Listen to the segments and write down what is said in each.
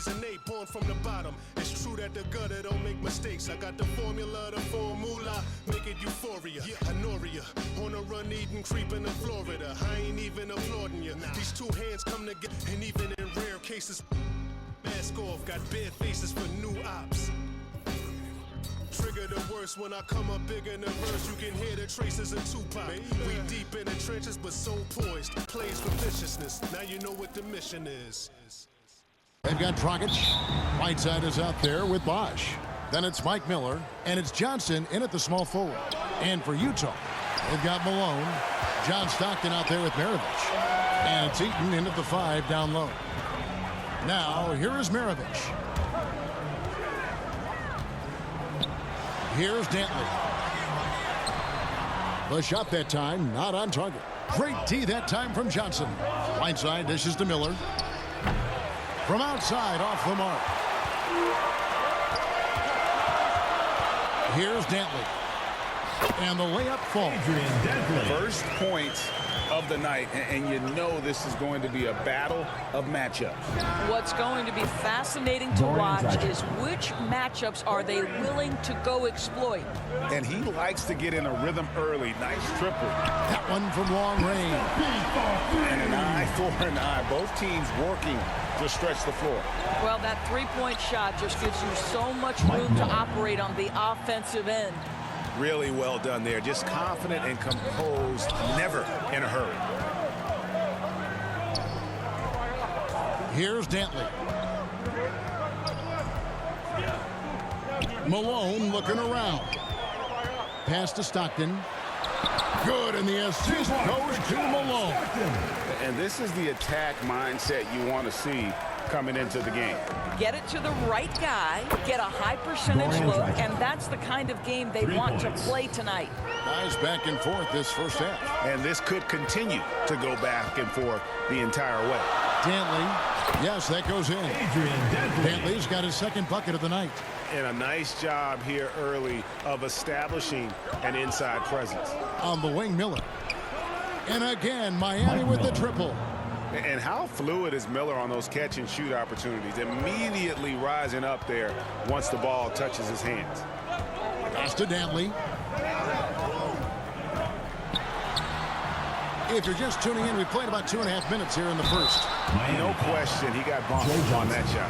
always an eight, born from the bottom. It's true that the gutter don't make mistakes. I got the formula, the formula, make it euphoria. Honoria, on a run, eating, creeping in Florida. I ain't even applauding you. These two hands come together, and even in rare cases, mask off, got bare faces for new ops. Trigger the worst when I come up big in the verse. You can hear the traces of Tupac. We deep in the trenches, but so poised. Plays for viciousness. Now you know what the mission is. They've got Dragic. Whiteside is out there with Bosch. Then it's Mike Miller, and it's Johnson in at the small forward. And for Utah, they've got Malone, John Stockton out there with Maravich. And it's Eaton in at the 5 down low. Now, here is Maravich. Here's Dantley. The shot that time, not on target. Great D that time from Johnson. Whiteside dishes to Miller. From outside, off the mark. Here's Dantley. And the layup falls. First points of the night, and you know this is going to be a battle of matchups. What's going to be fascinating to watch is which matchups are they willing to go exploit. And he likes to get in a rhythm early. Nice triple. That one from long range. And an eye for an eye. Both teams working to stretch the floor. Well, that three-point shot just gives you so much room to operate on the offensive end. Really well done there. Just confident and composed, never in a hurry. Here's Dantley. Malone looking around. Pass to Stockton. Good, and the assist goes to Malone. And this is the attack mindset you want to see coming into the game. Get it to the right guy, get a high percentage look, and that's the kind of game they want to play tonight. Nice back and forth this first half. And this could continue to go back and forth the entire way. Dantley, yes, that goes in. Dantley's got his second bucket of the night. And a nice job here early of establishing an inside presence. On the wing, Miller. And again, Miami with the triple. And how fluid is Miller on those catch and shoot opportunities? Immediately rising up there once the ball touches his hands. Pass to Dantley. If you're just tuning in, we played about 2.5 minutes here in the first. No question, he got bumped on that shot.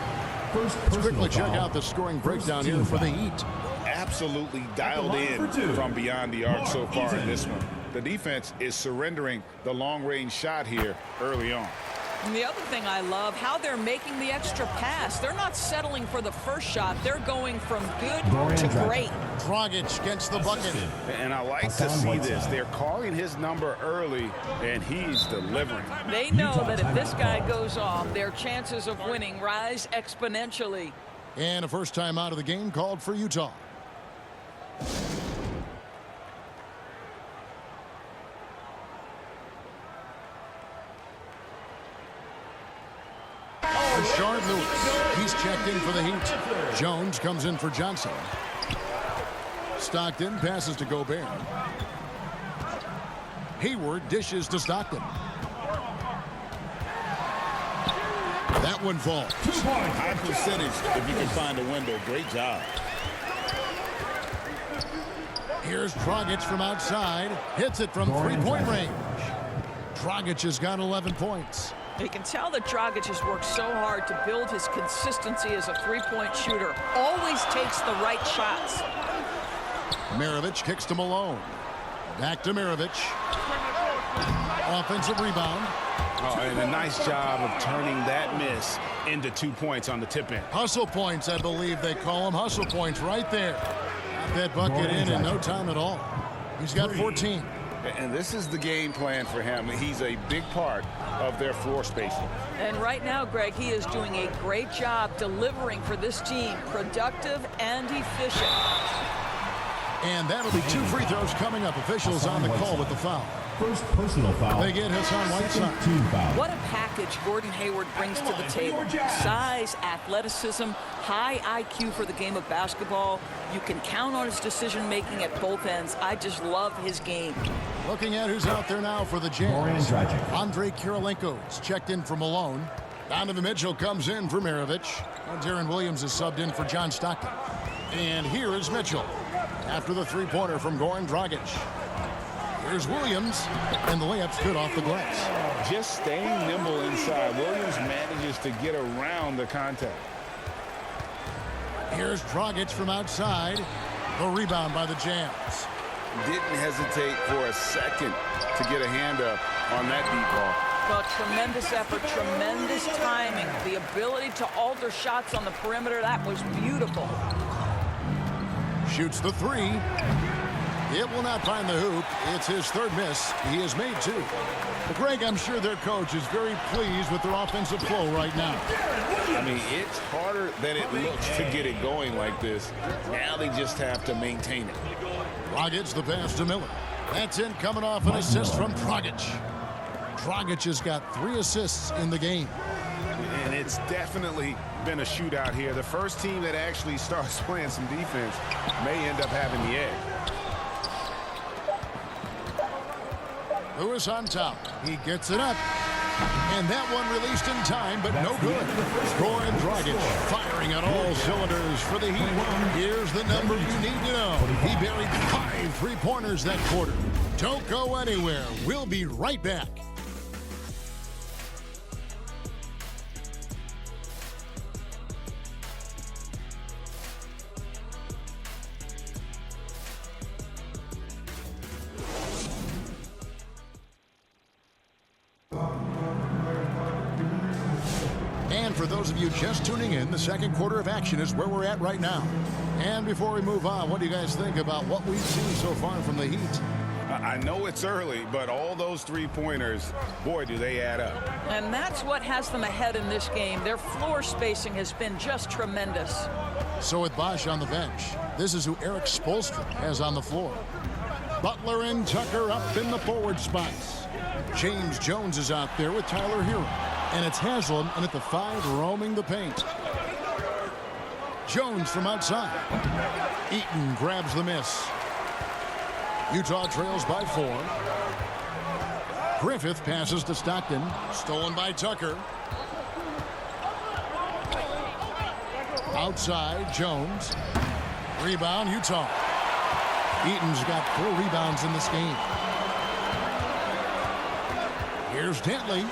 Let's quickly check out the scoring breakdown here for the Heat. Absolutely dialed in from beyond the arc so far in this one. The defense is surrendering the long-range shot here early on. And the other thing I love, how they're making the extra pass. They're not settling for the first shot. They're going from good to great. Dragic gets the bucket. And I like to see this. They're calling his number early, and he's delivering. They know that if this guy goes off, their chances of winning rise exponentially. And a first time out of the game called for Utah. Rashard Lewis, he's checked in for the Heat. Jones comes in for Johnson. Stockton passes to Gobert. Hayward dishes to Stockton. That one falls. High percentage if you can find a window. Great job. Here's Dragic from outside. Hits it from three-point range. Dragic has got 11 points. You can tell that Dragic has worked so hard to build his consistency as a three-point shooter. Always takes the right shots. Maravich kicks to Malone. Back to Maravich. Offensive rebound. Oh, and a nice job of turning that miss into 2 points on the tip in. Hustle points, I believe they call them. Hustle points right there. Got that bucket in no time at all. He's got 14. And this is the game plan for him. He's a big part of their floor spacing. And right now, Greg, he is doing a great job delivering for this team. Productive and efficient. And that'll be 2 free throws coming up. Officials on the call with the foul. First personal foul. They get Hassan Whiteside. Team foul. What a package Gordon Hayward brings to the table. Size, athleticism, high IQ for the game of basketball. You can count on his decision-making at both ends. I just love his game. Looking at who's out there now for the Jazz. Andre Kirilenko is checked in for Malone. Donovan Mitchell comes in for Maravich. And Darren Williams is subbed in for John Stockton. And here is Mitchell after the three-pointer from Goran Dragic. Here's Williams, and the layup's good off the glass. Just staying nimble inside. Williams manages to get around the contact. Here's Dragic from outside. The rebound by the Jazz. Didn't hesitate for a second to get a hand up on that deep ball. Well, tremendous effort, tremendous timing. The ability to alter shots on the perimeter, that was beautiful. Shoots the three. It will not find the hoop. It's his third miss. He has made two. Well, Greg, I'm sure their coach is very pleased with their offensive flow right now. I mean, it's harder than it looks to get it going like this. Now they just have to maintain it. Dragic the pass to Miller. That's in coming off an assist from Dragic. Dragic has got 3 assists in the game. And it's definitely been a shootout here. The first team that actually starts playing some defense may end up having the edge. Lewis on top. He gets it up. And that one released in time, but no good. Goran Dragic firing on all cylinders for the Heat. Here's the number you need to know. He buried 5 three-pointers that quarter. Don't go anywhere. We'll be right back. And for those of you just tuning in, the second quarter of action is where we're at right now. And before we move on, what do you guys think about what we've seen so far from the Heat? I know it's early, but all those three-pointers, boy, do they add up. And that's what has them ahead in this game. Their floor spacing has been just tremendous. So with Bosch on the bench, this is who Eric Spoelstra has on the floor. Butler and Tucker up in the forward spots. James Jones is out there with Tyler Hero. And it's Haslam, and at the 5, roaming the paint. Jones from outside. Eaton grabs the miss. Utah trails by 4. Griffith passes to Stockton. Stolen by Tucker. Outside, Jones. Rebound, Utah. Eaton's got 4 rebounds in this game. Here's Dantley.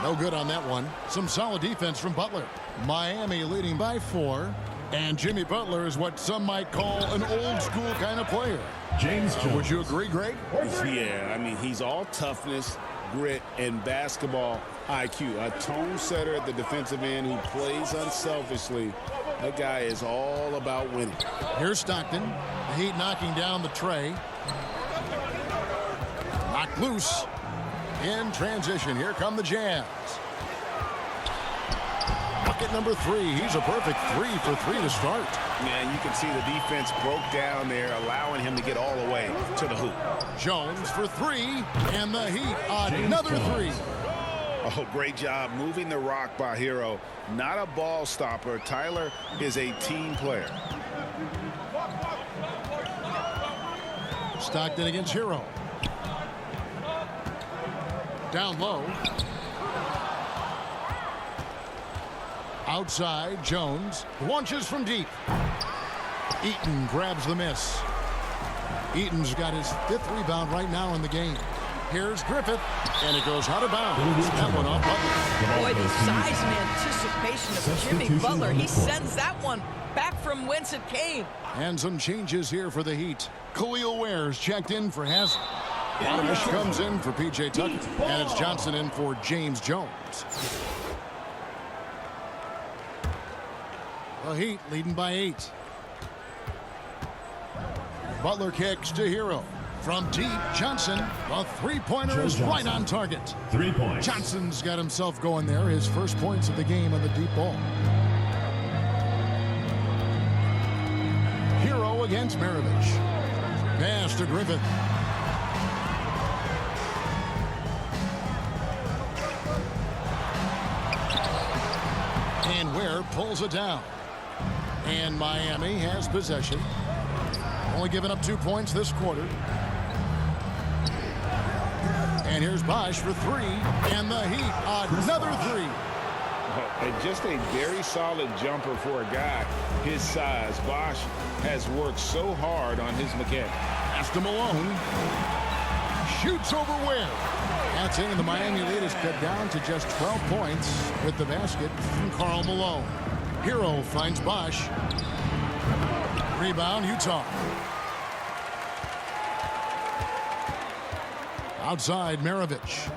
No good on that one. Some solid defense from Butler. Miami leading by 4. And Jimmy Butler is what some might call an old school kind of player. James Jones. Would you agree, Greg? Yeah, I mean, he's all toughness, grit, and basketball IQ. A tone setter at the defensive end who plays unselfishly. That guy is all about winning. Here's Stockton. The Heat knocking down the tray. Knocked loose. In transition, here come the Jazz. Bucket number 3. He's a perfect 3 for 3 to start. Man, you can see the defense broke down there, allowing him to get all the way to the hoop. Jones for 3, and the Heat another 3. Oh, great job moving the rock by Hero. Not a ball stopper. Tyler is a team player. Stockton against Hero. Down low. Outside, Jones launches from deep. Eaton grabs the miss. Eaton's got his 5th rebound right now in the game. Here's Griffith, and it goes out of bounds. That one off Butler. Boy, the size and anticipation of Jimmy Butler. He sends that one back from whence it came. And some changes here for the Heat. Khalil Ware's checked in for Haslam. Bosch comes in for P.J. Tucker, and it's Johnson in for James Jones. The Heat leading by 8. Butler kicks to Hero. From deep, Johnson, the three-pointer is right on target. 3 points. Johnson's got himself going there. His first points of the game on the deep ball. Hero against Maravich. Pass to Griffith. And Ware pulls it down. And Miami has possession. Only giving up 2 points this quarter. And here's Bosch for three. And the Heat, another three. And just a very solid jumper for a guy his size. Bosch has worked so hard on his mechanics. Pass to Malone. Shoots over Ware. That's in, and the Miami lead is cut down to just 12 points with the basket from Karl Malone. Hero finds Bosch. Rebound, Utah. Outside, Maravich.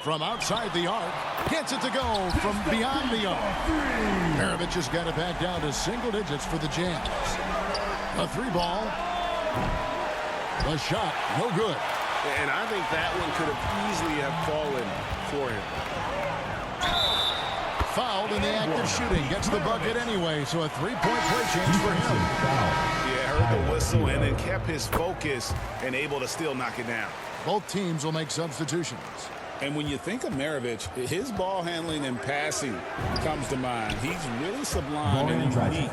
From outside the arc, gets it to go from beyond the arc. Maravich has got it back down to single digits for the Jazz. A three ball. The shot, no good. And I think that one could have easily have fallen for him. Fouled in the act of shooting. Gets the bucket anyway, so a three-point play change for him. Yeah, heard the whistle and then kept his focus and able to still knock it down. Both teams will make substitutions. And when you think of Maravich, his ball handling and passing comes to mind. He's really sublime and unique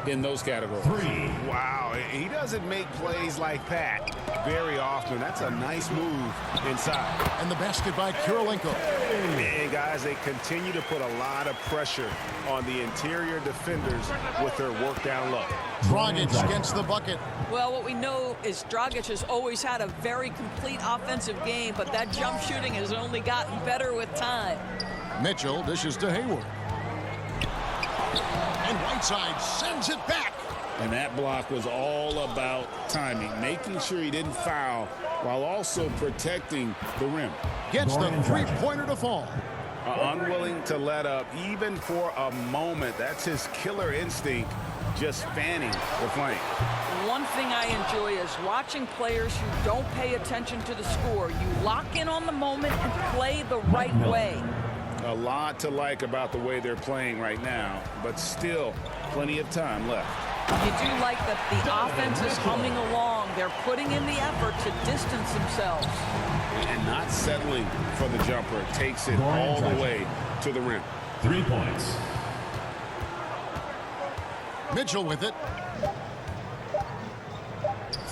in those categories. Wow, he doesn't make plays like that very often. That's a nice move inside. And the basket by Kirilenko. And guys, they continue to put a lot of pressure on the interior defenders with their work down low. Dragic against the bucket. Well, what we know is Dragic has always had a very complete offensive game, but that jump shooting has only gotten better with time. Mitchell dishes to Hayward. And Whiteside sends it back. And that block was all about timing, making sure he didn't foul while also protecting the rim. Gets the three-pointer to fall. Unwilling to let up even for a moment. That's his killer instinct, just fanning the flame. One thing I enjoy is watching players who don't pay attention to the score. You lock in on the moment and play the right way. A lot to like about the way they're playing right now, but still plenty of time left. You do like that the offense is humming along. They're putting in the effort to distance themselves. And not settling for the jumper. Takes it all the way to the rim. 3 points. Mitchell with it.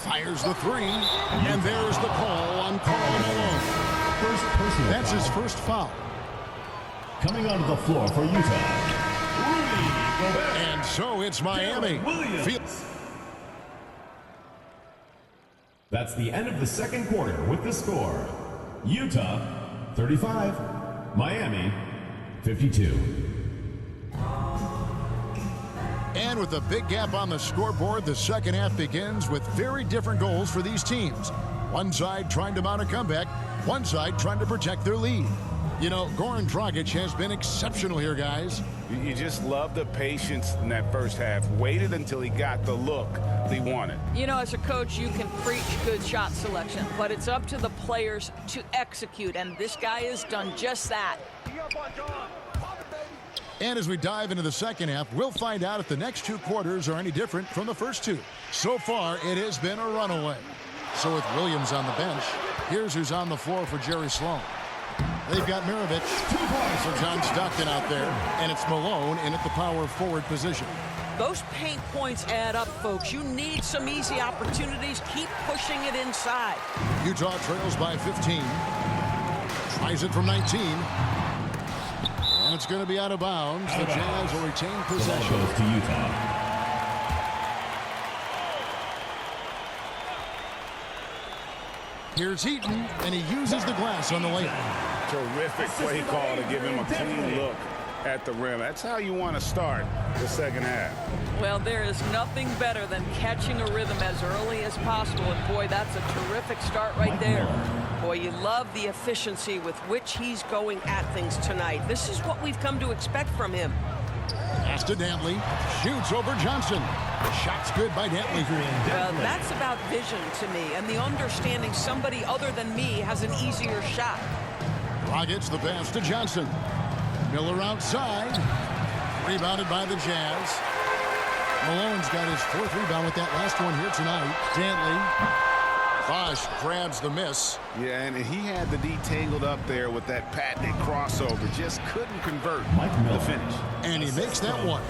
Fires the three. And there's the call on Karl Malone. That's his first foul. Coming onto the floor for Utah. And so it's Miami. That's the end of the second quarter with the score. Utah 35, Miami 52. And with a big gap on the scoreboard, the second half begins with very different goals for these teams. One side trying to mount a comeback, one side trying to protect their lead. You know, Goran Dragic has been exceptional here, guys. You just love the patience in that first half. Waited until he got the look he wanted. You know, as a coach, you can preach good shot selection, but it's up to the players to execute, and this guy has done just that. And as we dive into the second half, we'll find out if the next two quarters are any different from the first two. So far, it has been a runaway. So with Williams on the bench, here's who's on the floor for Jerry Sloan. They've got Maravich for John Stockton out there, and it's Malone in at the power forward position. Those paint points add up, folks. You need some easy opportunities. Keep pushing it inside. Utah trails by 15. Tries it from 19. And it's going to be out of bounds. The Jazz will retain possession. Goes to Utah. Here's Heaton, and he uses the glass on the layup. Terrific play call to give him a clean look at the rim. That's how you want to start the second half. Well, there is nothing better than catching a rhythm as early as possible. And, boy, that's a terrific start right there. Boy, you love the efficiency with which he's going at things tonight. This is what we've come to expect from him. Pass to Dantley. Shoots over Johnson. Shot's good by Dantley. Well, that's about vision to me and the understanding somebody other than me has an easier shot. Rockets the pass to Johnson. Miller outside. Rebounded by the Jazz. Malone's got his fourth rebound with that last one here tonight. Dantley. Bosch grabs the miss. Yeah, and he had the D tangled up there with that patented crossover. Just couldn't convert the finish. And he makes that one.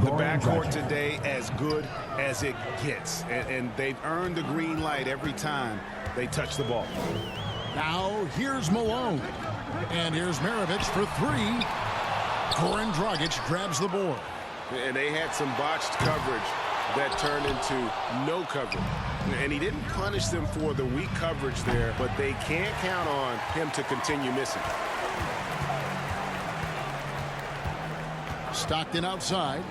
The backcourt today as good as it gets. And they've earned the green light every time they touch the ball. Now here's Malone. And here's Maravich for three. Goran Dragic grabs the board. And they had some botched coverage that turned into no coverage. And he didn't punish them for the weak coverage there, but they can't count on him to continue missing. Stockton outside.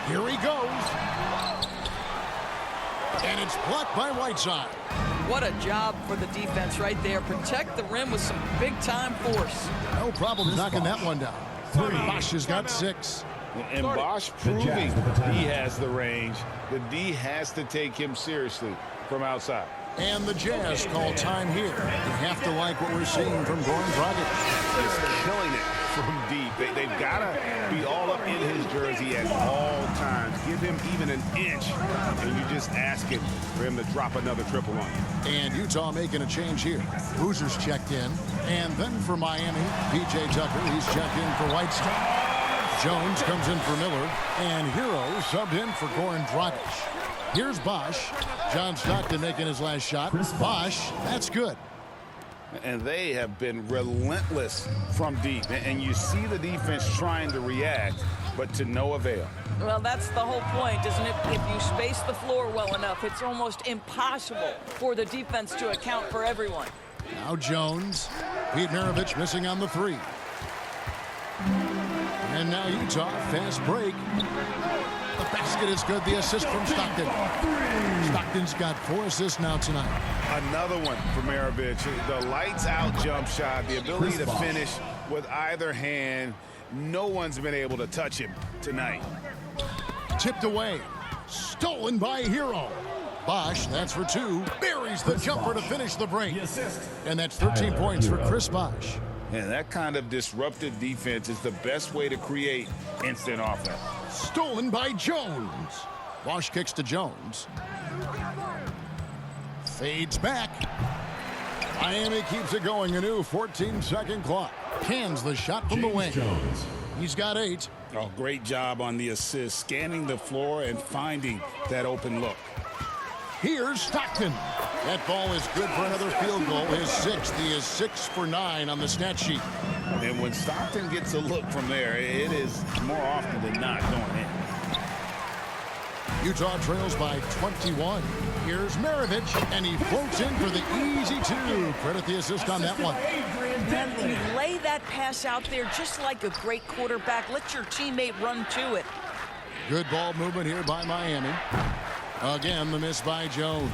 Here he goes. And it's blocked by Whiteside. What a job for the defense right there. Protect the rim with some big-time force. No problem knocking that one down. Bosch has got 6. And Bosch proving he has the range. The D has to take him seriously from outside. And the Jazz call time here. You have to like what we're seeing from Goran Dragic. Just killing it from deep. They've got to be all up in his jersey at all times. Give him even an inch, and you just ask him for him to drop another triple on you. And Utah making a change here. Boozer's checked in. And then for Miami, P.J. Tucker, he's checked in for Whiteside. Jones comes in for Miller. And Hero subbed in for Goran Dragic. Here's Bosch. John Stockton making his last shot. Bosch, that's good. And they have been relentless from deep. And you see the defense trying to react, but to no avail. Well, that's the whole point, isn't it? If you space the floor well enough, it's almost impossible for the defense to account for everyone. Now Jones. Pete Maravich missing on the 3. And now Utah, fast break. The basket is good. The assist from Stockton. Stockton's got 4 assists now tonight. Another one for Maravich. The lights-out jump shot, the ability to finish with either hand. No one's been able to touch him tonight. Tipped away. Stolen by Hero. Bosch, that's for 2. Buries the jumper to finish the break. And that's 13 points for Chris Bosch. And that kind of disruptive defense is the best way to create instant offense. Stolen by Jones. Bosch kicks to Jones. Fades back. Miami keeps it going. A new 14-second clock. Cans the shot from the wing. He's got 8. Oh, great job on the assist, scanning the floor and finding that open look. Here's Stockton. That ball is good for another field goal. His 6th. He is 6 for 9 on the stat sheet. And when Stockton gets a look from there, it is more often than not going in. Utah trails by 21. Here's Maravich, and he floats in for the easy 2. Credit the assist on that one. You lay that pass out there just like a great quarterback. Let your teammate run to it. Good ball movement here by Miami. Again, the miss by Jones.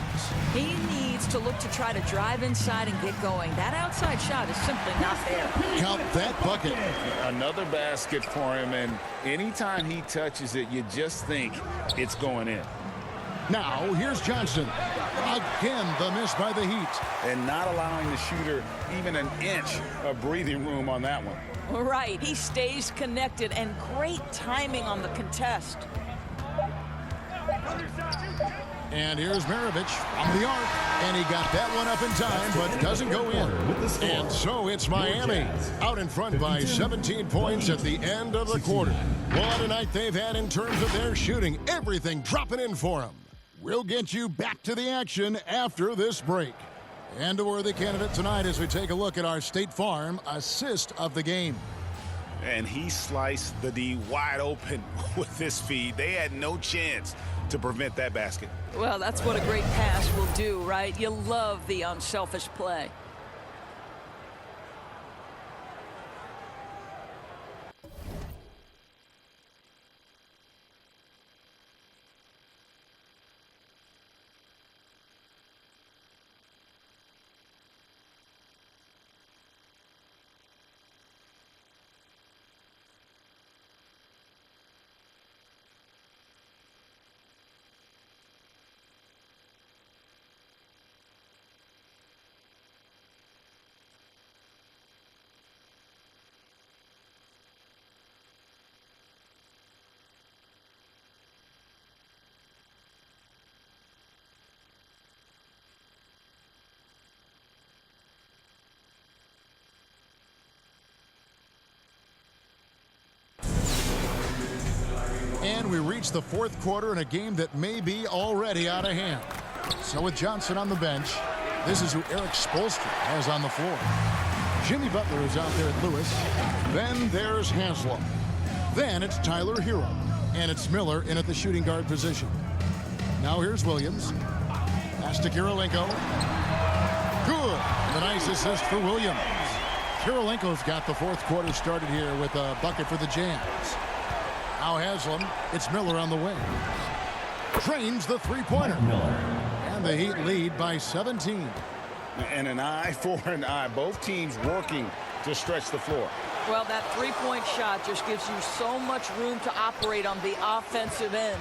He needs to look to try to drive inside and get going. That outside shot is simply not there. Count that bucket. Another basket for him, and anytime he touches it, you just think it's going in. Now, here's Johnson. Again, the miss by the Heat. And not allowing the shooter even an inch of breathing room on that one. Right, he stays connected, and great timing on the contest. And here's Maravich from the arc. And he got that one up in time, but doesn't go in. And so it's Miami out in front by 17 points at the end of the quarter. What a night they've had in terms of their shooting. Everything dropping in for them. We'll get you back to the action after this break. And a worthy candidate tonight as we take a look at our State Farm assist of the game. And he sliced the D wide open with this feed. They had no chance to prevent that basket. Well, that's what a great pass will do, right? You love the unselfish play. And we reach the 4th quarter in a game that may be already out of hand. So with Johnson on the bench, This is who Eric Spoelstra has on the floor. Jimmy Butler is out there at Lewis. Then there's Haslam. Then it's Tyler Hero. And it's Miller in at the shooting guard position. Now here's Williams. Pass to Kirilenko. Good. The nice assist for Williams. Kirilenko's got the fourth quarter started here with a bucket for the Jazz. Now Haslam. It's Miller on the wing. Drains the three-pointer. And the Heat lead by 17. And an eye for an eye. Both teams working to stretch the floor. Well, that three-point shot just gives you so much room to operate on the offensive end.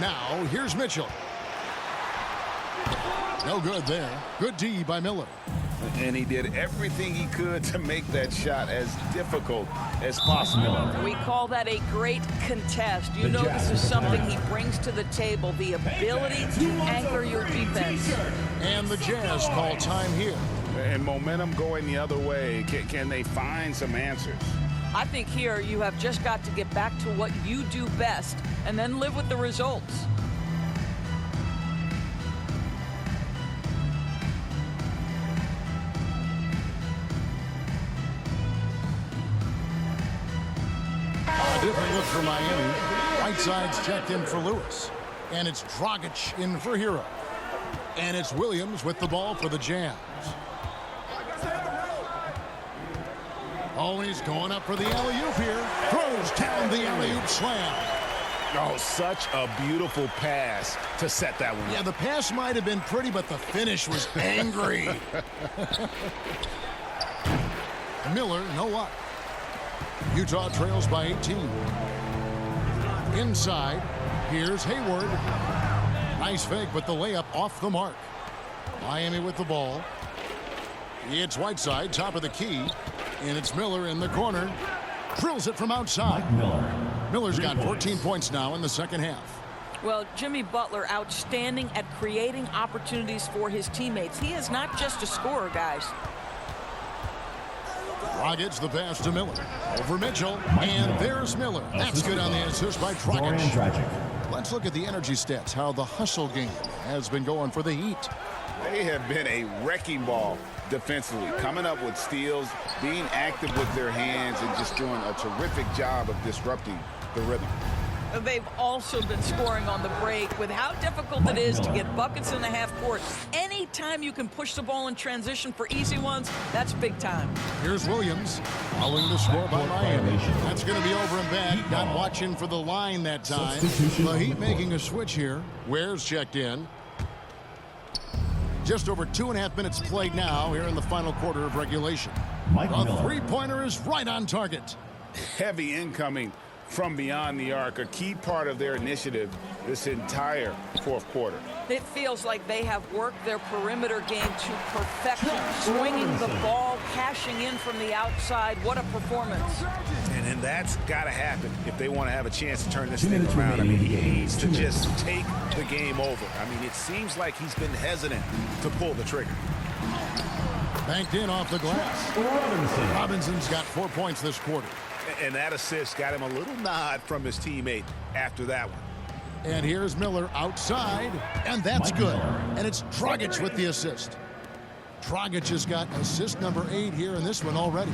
Now, here's Mitchell. No good there. Good D by Miller. And he did everything he could to make that shot as difficult as possible. We call that a great contest. You know this is something he brings to the table, the ability to anchor your defense. And the Jazz call time here. And momentum going the other way. Can they find some answers? I think here you have just got to get back to what you do best and then live with the results. A different look for Miami. Whiteside's checked in for Lewis. And it's Dragic in for Hero. And it's Williams with the ball for the Jazz. Always going up for the alley-oop here. Throws down the alley-oop slam. Oh, such a beautiful pass to set that one. Yeah, the pass might have been pretty, but the finish was angry. Miller, no luck. Utah trails by 18. Inside, here's Hayward. Nice fake, but the layup off the mark. Miami with the ball. It's Whiteside, top of the key. And it's Miller in the corner. Drills it from outside. Miller's got 14 points now in the second half. Well, Jimmy Butler outstanding at creating opportunities for his teammates. He is not just a scorer, guys. Dragic the pass to Miller. Over Mitchell. And there's Miller. That's good on the assist by Dragic. Let's look at the energy stats, how the hustle game has been going for the Heat. They have been a wrecking ball defensively, coming up with steals, being active with their hands, and just doing a terrific job of disrupting the rhythm. They've also been scoring on the break with how difficult it is to get buckets in the half court. Anytime you can push the ball in transition for easy ones, that's big time. Here's Williams following the score by Miami. That's going to be over and back. Not watching for the line that time. The Heat making a switch here. Ware's checked in. Just over 2.5 minutes played now here in the final quarter of regulation. The three-pointer is right on target. Heavy incoming from beyond the arc, a key part of their initiative this entire fourth quarter. It feels like they have worked their perimeter game to perfection, swinging the ball, cashing in from the outside. What a performance. And that's got to happen if they want to have a chance to turn this thing around. I mean, he needs to just take the game over. I mean, it seems like he's been hesitant to pull the trigger. Banked in off the glass. Robinson's got 4 points this quarter. And that assist got him a little nod from his teammate after that one. And here's Miller outside, and that's good. And it's Dragic with the assist. Dragic has got assist number 8 here in this one already.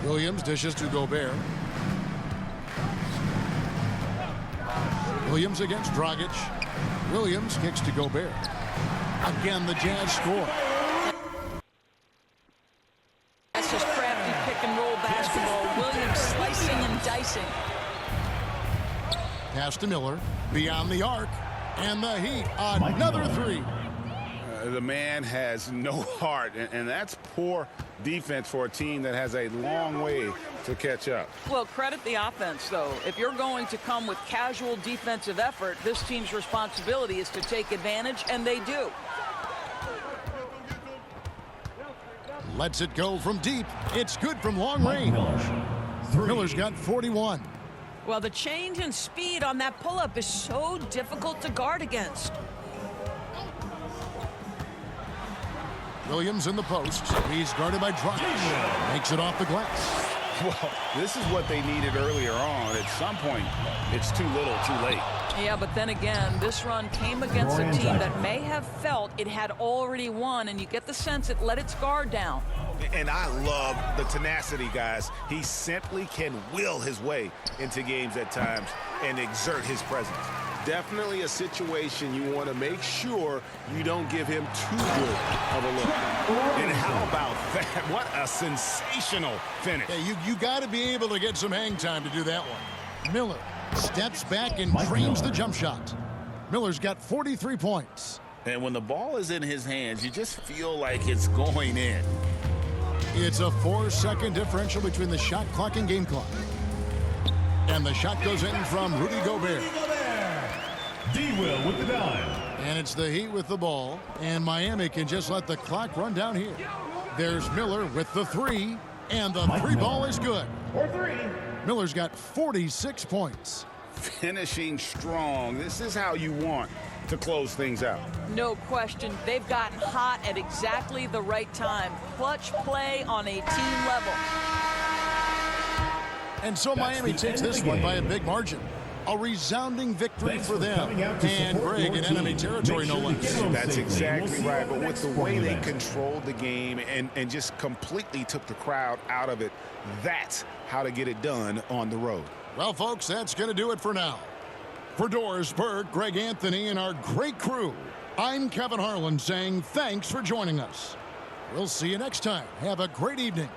Williams dishes to Gobert. Williams against Dragic. Williams kicks to Gobert. Again, the Jazz score. That's just crafty pick-and-roll basketball. Williams slicing and dicing. Pass to Miller. Beyond the arc. And the Heat, another three. The man has no heart, and that's poor defense for a team that has a long way to catch up. Well, credit the offense, though. If you're going to come with casual defensive effort, this team's responsibility is to take advantage, and they do. Lets it go from deep. It's good from long range. Miller's got 41. Well, the change in speed on that pull-up is so difficult to guard against. Williams in the post. He's guarded by Dragic. Makes it off the glass. Well, this is what they needed earlier on. At some point, it's too little, too late. Yeah, but then again, this run came against a team that may have felt it had already won, and you get the sense it let its guard down. And I love the tenacity, guys. He simply can will his way into games at times and exert his presence. Definitely a situation you want to make sure you don't give him too good of a look. And how about that? What a sensational finish. Yeah, you got to be able to get some hang time to do that one. Miller steps back and drains the jump shot. Miller's got 43 points. And when the ball is in his hands, you just feel like it's going in. It's a 4-second differential between the shot clock and game clock. And the shot goes in from Rudy Gobert. D-Will with the dime. And it's the Heat with the ball. And Miami can just let the clock run down here. There's Miller with the three. And the three ball is good. Miller's got 46 points. Finishing strong. This is how you want to close things out. No question. They've gotten hot at exactly the right time. Clutch play on a team level. And so Miami takes this one by a big margin. A resounding victory for them. And Greg in enemy territory, no less. That's exactly right. But with the way they controlled the game and just completely took the crowd out of it, that's how to get it done on the road. Well, folks, that's going to do it for now. For Doris Burke, Greg Anthony, and our great crew, I'm Kevin Harlan saying thanks for joining us. We'll see you next time. Have a great evening.